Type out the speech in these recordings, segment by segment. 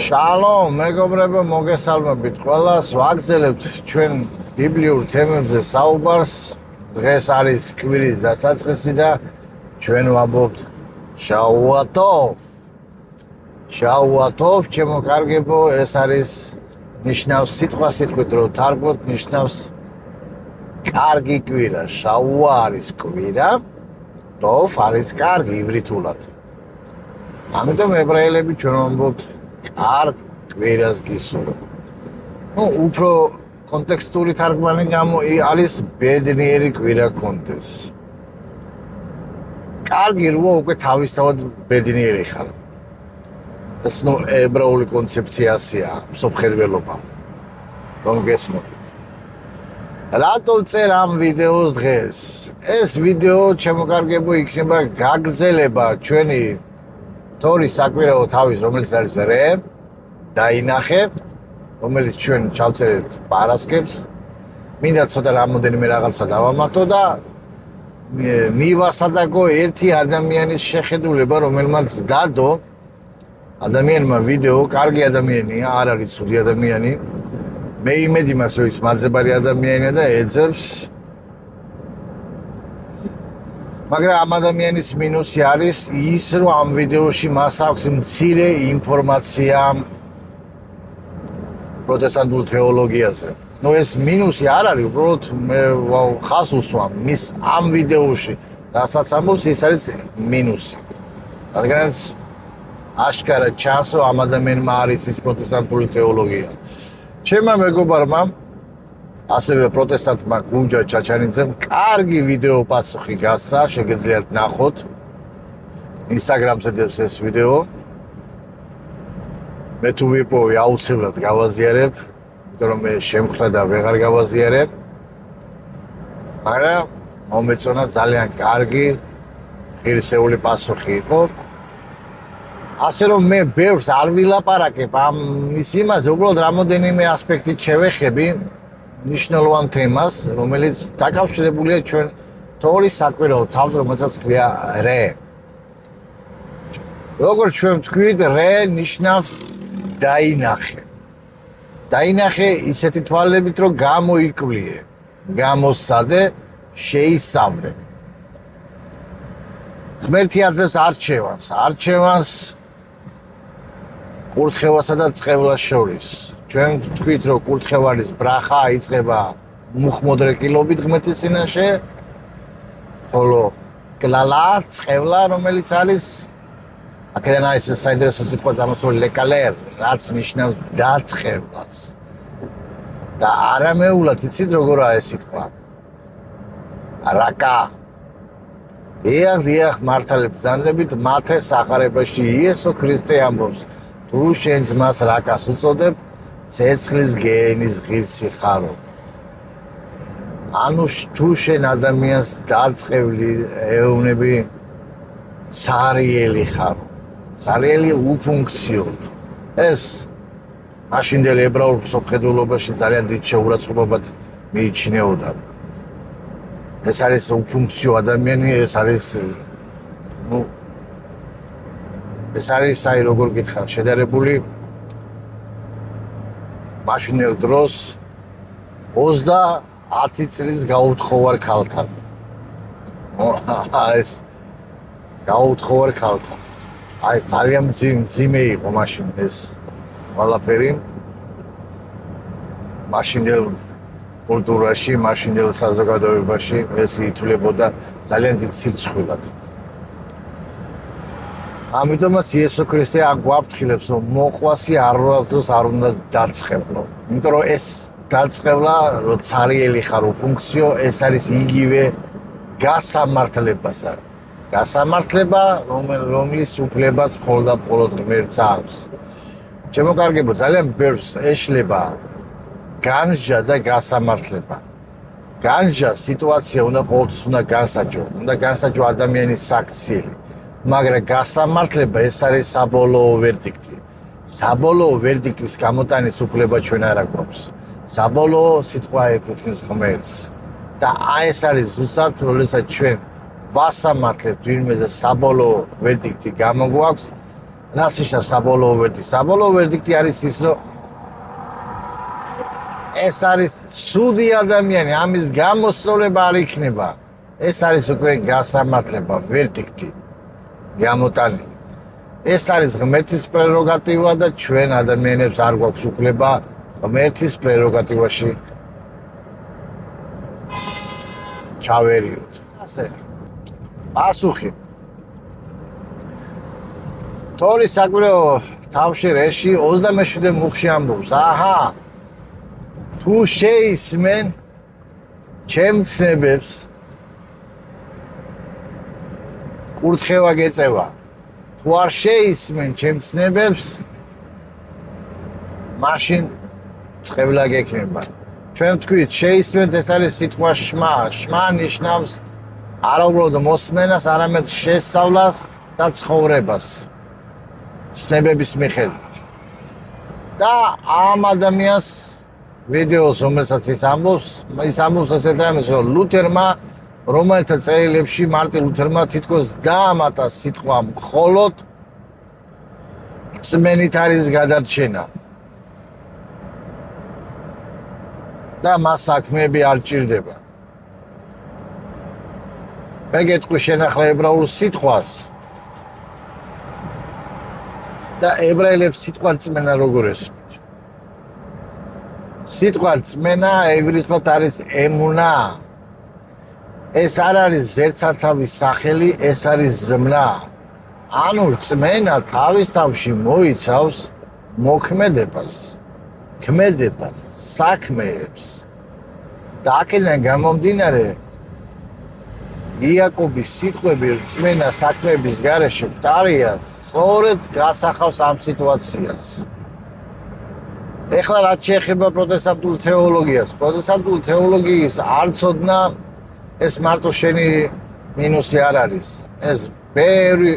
Shalom, მეგობრებო, მოგესალმებით ყველას. ვაგრძელებთ ჩვენ ბიბლიურ თემებზე საუბარს. დღეს არის კვირის დასაწყისი და ჩვენ ვამბობთ შაუატოვ. შაუატოვ, ჩემო კარგებო, ეს არის ნიშნავს სიტყვასიტყვით რომ თარგმნოთ, ნიშნავს კარგი კვირა. შაუა არის კვირა, ტოვ არის კარგი ივრითულად. ამიტომ ებრაელები ჩვენ ვამბობთ კარგ კვირას გისურვებ. უფრო კონტექსტური თარგმანი არის ბედნიერი კვირა კონდეს. კარგი როა უკვე თავისთავად ბედნიერი ხარ. ეს ებრაული კონცეფციაა, მსოფლმხედველობა. რომ გესმოდით. რატო წერ ამ ვიდეოს დღეს? ეს ვიდეო ჩემო კარგებო იქნება გაგრძელება ჩვენი თორის საკვირაო თავის, რომელიც არის რე, დაინახე, რომელიც ჩვენ ჩავწერეთ პარასკევს. მინდა ცოტა რამოდენიმე რაღაცა დავამატო და მივასადაგო ერთი ადამიანის შეხედულება, რომელმაც დადო ადამიანმა ვიდეო, კარგი ადამიანია, არ არის ცუდი ადამიანი. მე იმედი მაქვს, რომ ის მაძებარი ადამიანია და ეძებს. მაგრამ ამ ადამიანის მინუსი არის ის, რომ ამ ვიდეოში მას აქვს მცირე ინფორმაცია პროტესტანტულ თეოლოგიაზე. ეს მინუსი არ არის, უბრალოდ მე ხას უსვამ მის ამ ვიდეოში, რასაც ამბობს, ის არის მინუსი. რადგანაც აშკარა ჩანს, რომ ამ ადამიანმა არის ის პროტესტანტული თეოლოგია. ჩემმა მეგობარმა ასევე პროტესტანტმა გუნჯა ჩაჩანიძემ კარგი ვიდეო პასუხი გასცა, შეგეძლიათ ნახოთ. ინსტაგრამზე დევს ეს ვიდეო. მე თუ ვიპოვე აუცილებლად გავაზიარებ, იმიტომ რომ მე შემხვდა და ვეღარ გავაზიარებ. მაგრამ მომეწონა ძალიან კარგი ღირსეული პასუხი იყო. ასე რომ მე ბევრს არ ვილაპარაკებ ამ იმაზე, უბრალოდ რამოდენიმე ასპექტით შევეხები ნიშნულოვან თემას, რომელიც დაკავშირებულია ჩვენ თორის საკვირაო თავს, რომელსაც ქვია რე. როგორც ჩვენ ვთქვით, რე ნიშნავს დაინახე. დაინახე ისეთი თვალებით, რომ გამოიკვლიე, გამოსცადე, შეისწავლე. ღმერთი აძლევს არჩევანს კურთხევასა და წყევლას შორის. ჩვენ ვთქვით, რომ კურთხევალის ბრახა იწყება მუხმოდრეკილობით ღმერთის წინაშე, ხოლო კლალა, წყევლა, რომელიც არის აქედან არის საინტერესო სიტყვა წამოსული ლეკალერ, რაც ნიშნავს დაწყევლას. და არამეულად იცით როგორაა ეს სიტყვა? რაკა. დიახ, მართალებ ბრძანდებით მათე სახარებაში იესო ქრისტე ამბობს, თუ შენ ძმას რაკას უწოდებ, ცეცხლის გენის ღირსი ხარო. ანუ თუ შენ ადამიანს დაწყევლი ეუბნები, ცარიელი ხარო. ცარიელი უფუნქციოდ. ეს მაშინდელ ებრაულ მსოფლმხედველობაში ძალიან დიდ შეურაცხყოფად მიიჩნეოდა. ეს არის უფუნქციო ადამიანი, ეს არის აი როგორ გითხრათ, შედარებული მაშინელ დროს 30 წლის გაუთხოვარ ქალთან. ეს გაუთხოვარ ქალთან. აი ძალიან მძიმე იყო მაშინ ეს ყველაფერი. მაშინდელ კულტურაში, მაშინდელ საზოგადოებაში ეს ითვლებოდა ძალიან დიდ სირცხვილად. ამიტომაც იესო ქრისტე აგვაფრთხილებს, რომ მოყვასი არასდროს არ უნდა დაწყევლო. იმიტომ რომ ეს დაწყევლა, რომ ცარიელი ხარ უფუნქციო, ეს არის იგივე გასამართლებასა. გასამართლება, რომლის უფლებას მხოლოდ და მხოლოდ ღმერთს აქვს. ჩემო კარგებო, ძალიან ბევრს ეშლება განსჯა და გასამართლება. განსჯა სიტუაცია უნდა ყოველთვის უნდა განსაჯო ადამიანის საქციელი. მაგრამ გასამართლება ეს არის საბოლოო ვერდიქტი. საბოლოო ვერდიქტის გამოტანის უფლება ჩვენ არ აქვს. საბოლოო სიტყვა ეკუთვნის ღმერთს. და ეს არის ზუსტად როდესაც ჩვენ ვასამართლებთ ვინმეზე საბოლოო ვერდიქტი გამოგვაქვს, რას ნიშნავს საბოლოო ვერდიქტი? საბოლოო ვერდიქტი არის ის, რომ ეს არის ცუდი ადამიანი, ამის გამოსწორება არ იქნება. ეს არის უკვე გასამართლება, ვერდიქტი გამოტანილი. ეს არის ღმერთის პრეროგატივა და ჩვენ ადამიანებს არ გვაქვს უფლება ღმერთის პრეროგატივაში ჩავერიოთ. ასე. პასუხი. თორი საკვირაო თავში რეში 27 მუხში ამბობს. აჰა. თუ შეისმენ ჩემ ცნებებს კურთხევა გეწევა. თუ არ შეისმენ ჩემ ცნებებს მაშინ წყევლა გექნება. ჩვენ ვთქვით შეისმენთ, ეს არის სიტყვა შმა. შმა ნიშნავს არა უბრალოდ მოსმენას, არამედ შესწავლას და ცხოვრებას ცნებების მიხედვით. და ამ ადამიანს ვიდეოს, რომელსაც ის ამბობს ასეთ რამეს, რომ ლუთერმა, რომელთა წერილებში მარტინ ლუთერმა თითქოს დაამატა სიტყვა მხოლოდ წმენით არის გადარჩენა. და მას საქმეები არ ჭირდება. მე გეტყვი შენახლა ებრაულ სიტყვას და ებრაელებს სიტყვა წმენა როგორ ესმით. სიტყვა წმენა ევრითად არის ემუნა. ეს არ არის ზერცალთავის სახელი, ეს არის ზმნა. ანუ წმენა თავის თავში მოიცავს მოქმედებას, ქმედებას, საქმეებს. და აქედან გამომდინარე იაკობის სიტყვები წმენა საქმეების გარეშე გვტარია, სწორედ გასახავს ამ სიტუაციას. ეხლა რაც შეეხება პროტესტანტულ თეოლოგიას, პროტესტანტულ თეოლოგიის არ ცოდნა ეს მარტო შენი მინუსი არ არის. ეს ბევრი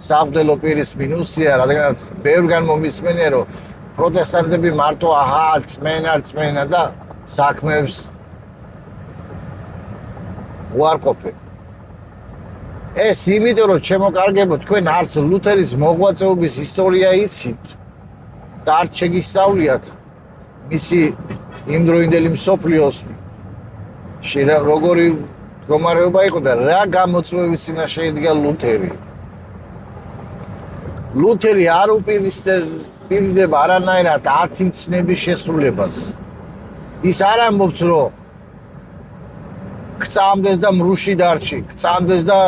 სამღვდელო პირის მინუსია, რადგანაც ბევრგან მომისმენია, რომ პროტესტანტები მარტო წმენა და საქმეებს უარყოფენ. ეს იმიტომ, რომ შემოკარგებო, თქვენ არც ლუთერის მოღვაწეობის ისტორია იცით და არც შეგისწავლიათ მისი იმდროინდელი მსოფლიოს როგორი მდგომარეობა იყო და რა გამოწვევის წინაშე იდგა ლუთერი. ლუთერი არ უპირისპირდება არანაირად 10 მცნების შესრულებას. ის არ ამბობს, რომ გწამდეს და მრუში დარჩი, გწამდეს და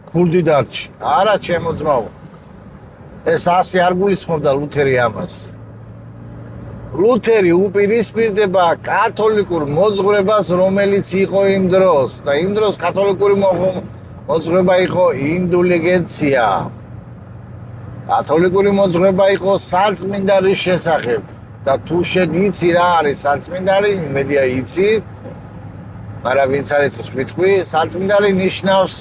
ქურდი დარჩი. არა, ჩემო ძმაო. ეს ასე არ გულისხმობდა ლუთერი ამას. ლუთერი უპირისპირდება კათოლიკურ მოძღვრებას, რომელიც იყო იმ დროს და იმ დროს კათოლიკური მოძღვრება იყო ინდულიგენცია. კათოლიკური მოძღვრება იყო საწმინდარის შესახებ და თუ იცი რა არის საწმინდარი, იმედია იცი, მაგრამ ვინც არ იცის ვიტყვი, საწმინდარი ნიშნავს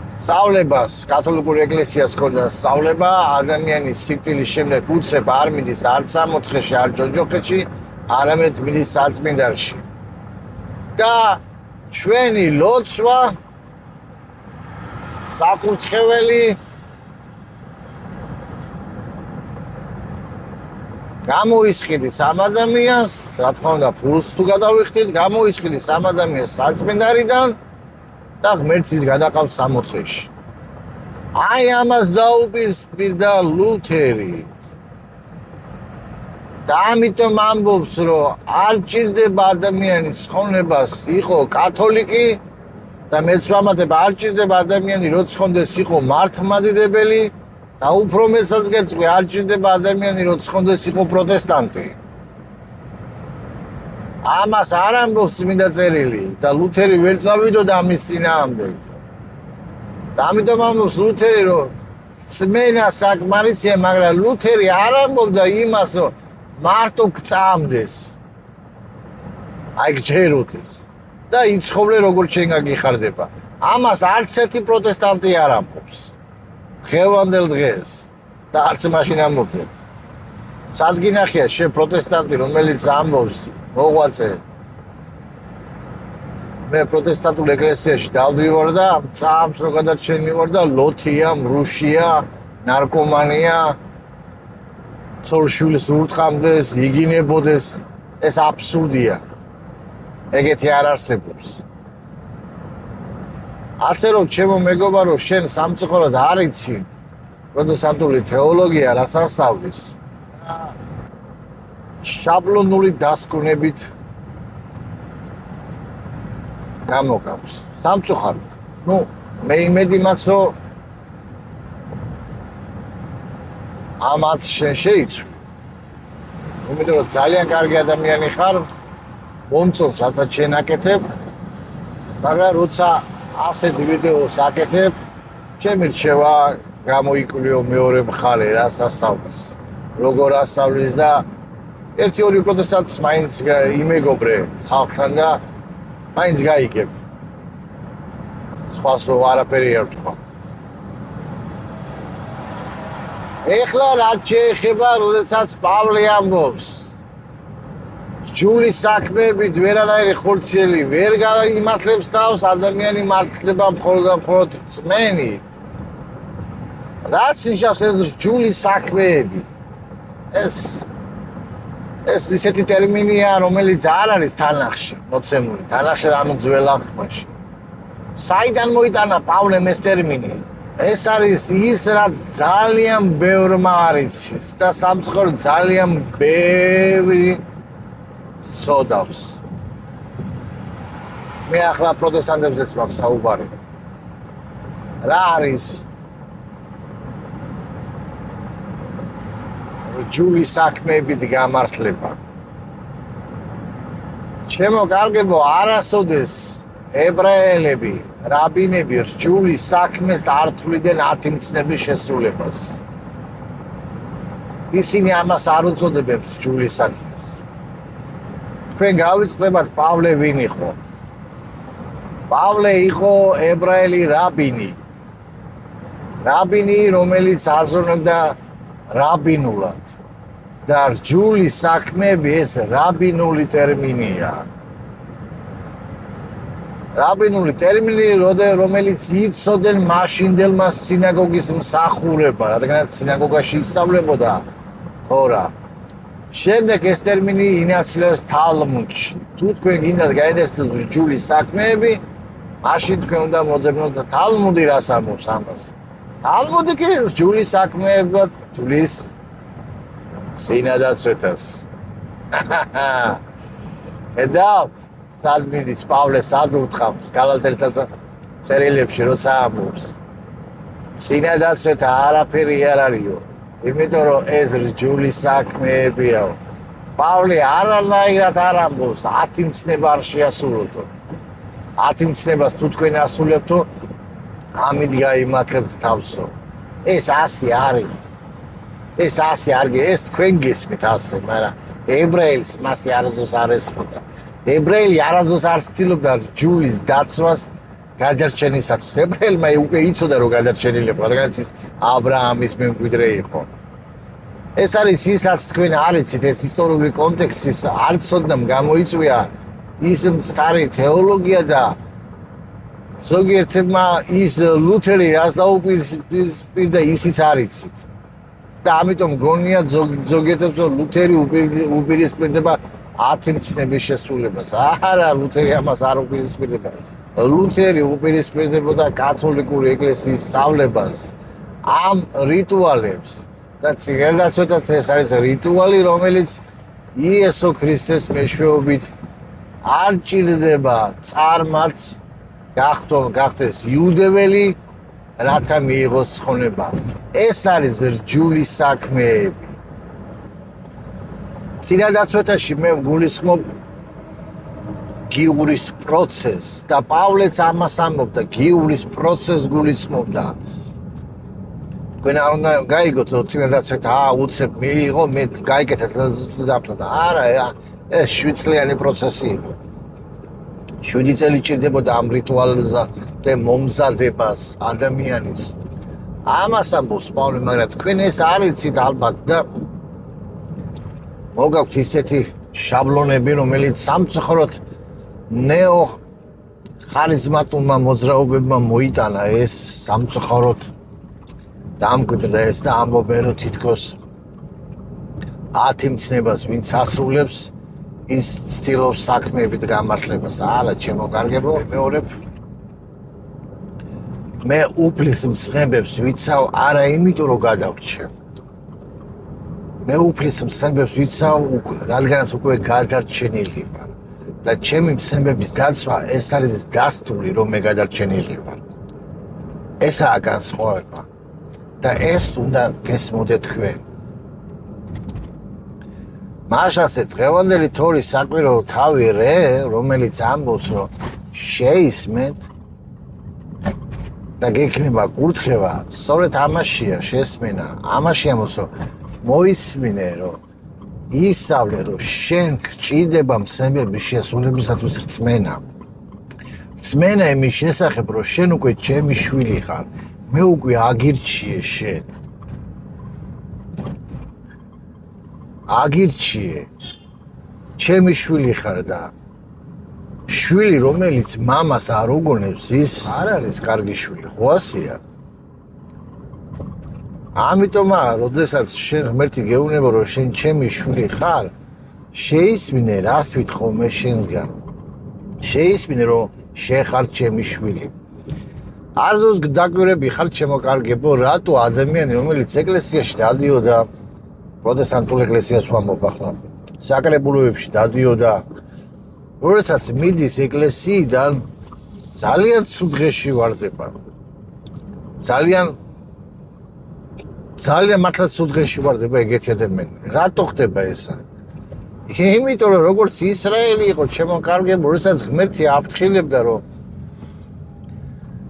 სწავლებას. კათოლიკური ეკლესიას ქონდა სწავლება, ადამიანის სიკვდილის შემდეგ უცებ არ მიდის არც სამოთხეში, არც ჯოჯოხეთში, არამედ მიდის საწმინდარში. და ჩვენი ლოცვა, საკურთხეველი გამოისყიდის ამ ადამიანს, რა თქმა უნდა, ფულს თუ გადავიხდით, გამოისყიდის ამ ადამიანს საწმინდარიდან და ღმერთს ის გადაყავს სამოთხეში. აი ამას დაუპირისპირდა ლუთერი. და ამიტომ ამბობს, რომ არ ჭირდება ადამიანის ცხონებას იყო კათოლიკი და მეც ვამატებ, არ ჭირდება ადამიანი როც ხონდეს იყო მართლმადიდებელი და უფრო მეცაც გეწყვი, არ ჭირდება ადამიანი როც ხონდეს იყო პროტესტანტი. ამას არ ამბობს წმინდა წერილი და ლუთერი ვერ წავიდოდა ამის წინააღმდეგ. და ამიტომ ამბობს ლუთერი, რომ წმენა საკმარისია, მაგრამ ლუთერი არ ამბობდა იმას, რომ მარტო გწამდეს. აი გჯეროდეს და იცხოვრე როგორც შენ გაგიხარდება. ამას არც ერთი პროტესტანტი არ ამბობს. ხევანდელ დღეს და არც მაშინ ამბობდნენ. სადგინახია შე პროტესტანტი, რომელიც ამბობს მოღვაწე მე პროტესტანტულ ეკლესიაში დავდივარ და წამს რო გადარჩენი ვარ და ლოთია, მრუშია, ნარკომანია, ცოლშვილის ურთყამდეს, იგინებოდეს, ეს აბსურდია. ეგეთი არ არსებობს. ასე რომ ჩემო მეგობარო, შენ სამწუხაროდ არ იცი პროტესტანტული თეოლოგია რას ასწავლის. შაბლონური დასკვნებით გამოგავს. სამწუხაროდ. მე იმედი მაქვს, რომ ამას შენ შეიცვლი. იმიტომ რომ ძალიან კარგი ადამიანი ხარ, მომწონს რასაც შენ აკეთებ, მაგრამ როცა ასეთი ვიდეოს აკეთებ, ჩემი რჩევა გამოიკვლიო მეორე მხარე რას ასწავლის. როგორ ასწავლის და ერთი-ორი პროტესტანტს მაინც იმეგობრე ხალხთან და მაინც გაიგებ. სხვას არაფერი არ ვთქვა. ეხლა რაც შეეხება, როდესაც პავლე ამბობს, რჯულის საქმეებით ვერანაირი ხორციელი ვერ გაიმართლებს თავს, ადამიანი მართლდება მხოლოდ და მხოლოდ რწმენით. რაც ნიშნავს ეს რჯულის საქმეები? ეს ისეთი ტერმინია, რომელიც არ არის თანახში მოცემული, თანახში ანუ ძველ აღთქმაში. საიდან მოიტანა პავლემ ეს ტერმინი? ეს არის ის, რაც ძალიან ბევრმა არ იცის და სამწუხაროდ ძალიან ბევრი ცოდავს. მე ახლა პროტესტანტებზეც მაქვს საუბარი. რა არის რჯულის საქმეებით გამართლება? ჩემო კარგებო, არასოდეს ებრაელები, რაბინები რჯულის საქმეს არ თვლიდნენ ათიმცნების შესრულებას. ისინი ამას არ უწოდებენ რჯულის საქმეს. თქვენ გავიწყდებათ პავლე ვინ იყო? პავლე იყო ებრაელი რაბინი. რაბინი, რომელიც აზროვნებდა რაბინულად. და რჯულის საქმეები ეს რაბინული ტერმინია. რაბინული ტერმინი, რომელიც იცოდნენ მაშინდელმა სინაგოგის მსახურება, რადგანაც სინაგოგაში ისწავლებოდა თორა. შემდეგ ეს ტერმინი ინაცვლეს თალმუდში. თუ თქვენ გინდათ გაინტერესებთ რჯულის საქმეები, მაშინ თქვენ უნდა მოძებნოთ თალმუდი რას ამბობს ამას. თალმუდი კი რჯულის საქმეებად თვლის წინადაცვეთას. ხედავთ? სად მიდის პავლე სად ურთხავს გალათელთა წერილებში როცა ამბობს. წინადაცვეთა არაფერი არ არისო. იმიტომ რომ ეს რჯულის საქმეებია. პავლე არანაირად არ ამბობს, ათიმცნება არ შეასრულოთო. ათიმცნებას თუ თქვენ ასრულებთო, ამით გაიმართლებთ თავსო. ეს ასე არის. ეს ასე არ ეს თქვენ გესმით ასე, მაგრამ ებრაელს მასე არასდროს არ ესმოდა. ებრაელი არასდროს არ ცდილობდა რჯულის დაცვას გადარჩენისათვის. ებრაელმა უკვე იცოდა რომ გადარჩენილიყო, რადგანაც ის აბრაამის მემკვიდრე იყო. ეს არის ის, რაც თქვენ არ იცით, ეს ისტორიული კონტექსტის არ ცოდნამ გამოიწვია ის მცდარი თეოლოგია და ზოგიერთებმა ის ლუთერი რას დაუპირისპირდა ისიც არ იცით. და ამიტომ გონია ზოგიერთებს რომ ლუთერი უპირისპირდება ათიმცნების შესრულებას. არა, ლუთერი ამას არ უპირისპირდება. ლუთერი უპირისპირდებოდა კათოლიკური ეკლესიის სწავლებას, ამ რიტუალებს და წინადაცვეთაც ეს არის რიტუალი, რომელიც იესო ქრისტეს მეშვეობით არ ჭირდება წარმაც გახდეს იუდეველი, რათა მიიღოს ცხონება. ეს არის რჯულის საქმეები. წინადაცვეთაში მე გულისხმობ გიურის პროცესს და პავლეც ამას ამბობდა, გიურის პროცესს გულისხმობდა. თქვენ არ უნდა გაიგოთ რომ წინადაცვეთა უცებ მიიღო, მე გაიგეთ და არა, ეს 7 წლიანი პროცესი იყო. 7 წელი ჭირდებოდა ამ რიტუალზე მომზადებას ადამიანის. ამას ამბობს პავლე, მაგრამ თქვენ ეს არ იცით ალბათ და მოგაქვთ ისეთი შაბლონები, რომელიც სამწუხაროდ ხარიზმატულმა მოძრაობებმა მოიტანა ეს სამწუხაროდ დამკვიდრდა ეს და ამბობენ რომ თითქოს 10 მცნებას ვინც ასრულებს ის ცდილობს საქმეებით გამართლებას. არა, ჩემო კარგებო, მეორებ მე უფლის მცნებებს ვიცავ არა იმიტომ რომ გადავრჩე. მე უფლის მცნებებს ვიცავ რადგანაც უკვე გადარჩენილი ვარ და ჩემი მცნებების დაცვა ეს არის დასტური რომ მე გადარჩენილი ვარ. ესაა განსხვავება და ეს უნდა გესმოდეთ თქვენ. მაშასე დღევანდელი თორის საკვირაო თავი რე, რომელიც ამბობს რომ შეისმეთ და გექნება კურთხევა, სწორედ ამაშია შესმენა, ამაში ამბობს რომ მოისმინე რომ ისავლე რომ შენ გჭირდება მცნებების შესრულებისათვის რწმენა. რწმენა იმის შესახებ რომ შენ უკვე ჩემი შვილი ხარ, მე უკვე აგირჩიე შენ. აგირჩიე ჩემი შვილი ხარ და შვილი რომელიც მამას არ უგონებს ის არ არის კარგი შვილი, ხო ასია? ამიტომ როდესაც შენ ღმერთი გეუბნება რომ შენ ჩემი შვილი ხარ, შეისმინე რას ვითხოვ მე შენსგან. შეისმინე რომ შენ ხარ ჩემი შვილი. არზოს დაკვირები ხარ ჩემო კარგებო, რატო ადამიანი რომელიც ეკლესიაში დადიოდა პროტესტანტულ ეკლესიას ვამბობ ახლა საკრებულოებში დადიოდა როდესაც მიდის ეკლესიიდან ძალიან ცუდ დღეში ვარდება ძალიან მართლა ცუდ დღეში ვარდება ეგეთი ადამიანი რატო ხდება ესა იმიტომ რომ როგორც ისრაელი იყო ჩემო კარგებო როდესაც ღმერთი აფრთხილებდა რომ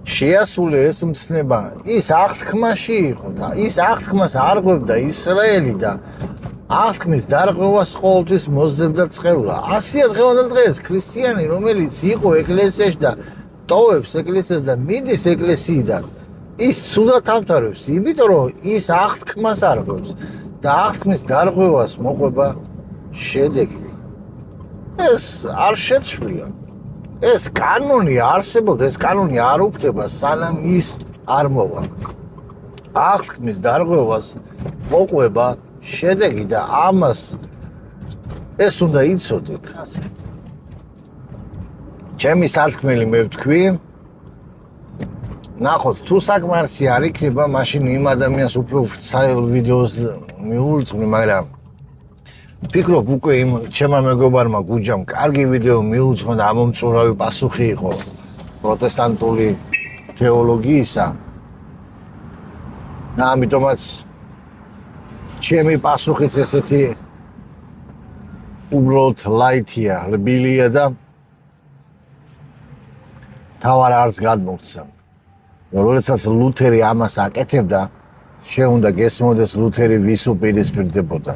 შეასრულე ეს მცნება ის აღთქმაში იყო და ის აღთქმას არღვევდა ისრაელი და აღთქმის დარღვევას ყოველთვის მოსდებდა წყევლა. ასია დღევანდელ დღეს ქრისტიანი რომელიც იყო ეკლესიაში და ტოვებს ეკლესიას და მიდის ეკლესიიდან ის ცუდად ამთავრებს, იმიტომ რომ ის აღთქმას არღვევს და აღთქმის დარღვევას მოყვება შედეგი. ეს არ შეცვლილა. ეს კანონი არსებობდა, ეს კანონი არ უფდება სანამ ის არ მოვა. აღთქმის დარღვევას მოყვება შედეგი და ამას ეს უნდა იცოდეთ. ჩემი სათქმელი მე ვთქვი, ნახოთ თუ საკმარისი არ იქნება, მაშინ იმ ადამიანს უფრო ვრცელ ვიდეოს მიუძღვნი, მაგრამ ფიქრობ უკვე იმ ჩემმა მეგობარმა გუჯამ კარგი ვიდეო მიუძღვა და ამომწურავი პასუხი იყო პროტესტანტული თეოლოგიისა. და ამიტომაც ჩემი პასუხიც ესეთი უბრალოდ ლაითია, რბილია და თავარ არს გადმოგცემ. როდესაც ლუთერი ამას აკეთებდა, შეუნდა გესმოდეს ლუთერი ვის უპირისპირდებოდა.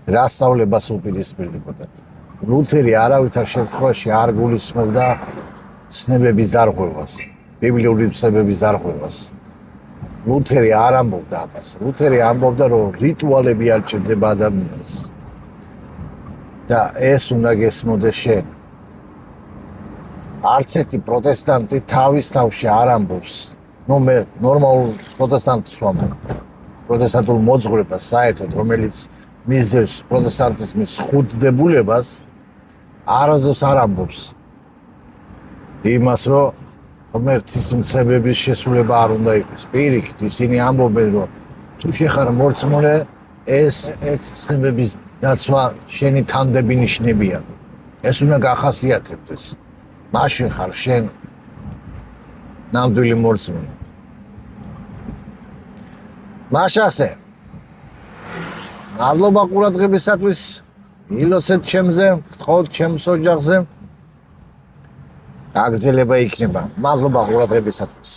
რა სწავლებას უპირისპირდებოდა. ლუთერი არავითარ შემთხვევაში არ გულისხმობდა ცნებების დარღვევას, ბიბლიური ცნებების დარღვევას. ლუთერი არ ამბობდა ამას. ლუთერი ამბობდა, რომ რიტუალები არ ჭირდება ადამიანს. და ეს უნდა გესმოდეს შენ. არც ერთი პროტესტანტი თავის თავში არ ამბობს. მე ნორმალურ პროტესტანტს ვამბობ. პროტესტანტულ მოძღვრებას საერთოდ, რომელიც მისდევს პროტესტანტიზმის ხუდდებულებას, არასდროს არ ამბობს იმას, რომ ღმერთის მცნებების შესრულება არ უნდა იყოს. პირიქით, ისინი ამბობენ, რომ თუ შეხარ მორწმუნე, ეს მცნებების დაცვა შენი თანდებინიშნებია. ეს უნდა გახასიათებდეს. მაშინ ხარ შენ ნამდვილი მორწმუნე. მაშასე მადლობა ყურადღებისათვის. ილოცეთ ჩემზე, გთხოვთ ჩემს ოჯახზე. გაგრძელება იქნება. მადლობა ყურადღებისათვის.